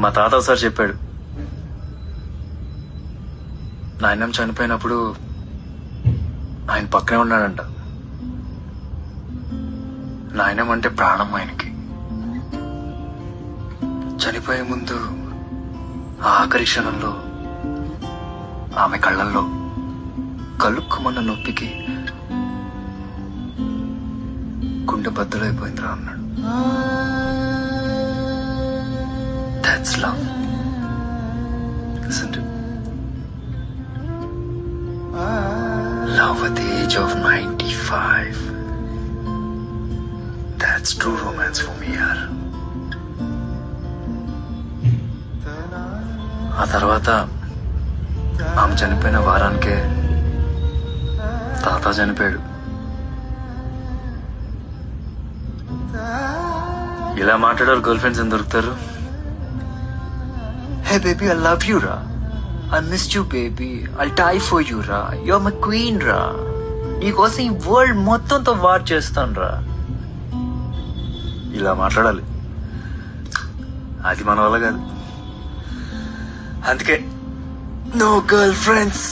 మా తాత ఒకసారి చెప్పాడు, నాయనం చనిపోయినప్పుడు ఆయన పక్కనే ఉన్నాడంట. నాయనం అంటే ప్రాణం ఆయనకి. చనిపోయే ముందు ఆ ఆఖరి క్షణంలో ఆమె కళ్ళల్లో కలుక్కుమన్న నొప్పికి గుండె బద్దలైపోయిందిరా అన్నాడు. That's love, isn't it? Love at the age of 95. That's true romance for me, yaar. ఆ తర్వాత ఆమె చనిపోయిన వారానికే తాత చనిపోయాడు. ఇలా మాట్లాడారు గర్ల్ ఫ్రెండ్స్ అని దొరుకుతారు. Hey baby, I love you రా, I miss you baby, I die for you రా, యువర్ మై క్వీన్ రా, నీకోసం ఈ వరల్డ్ మొత్తంతో వార్ చేస్తాను రా. ఇలా మాట్లాడాలి. అది మన వల్ల కాదు. అందుకే నో గర్ల్ ఫ్రెండ్స్.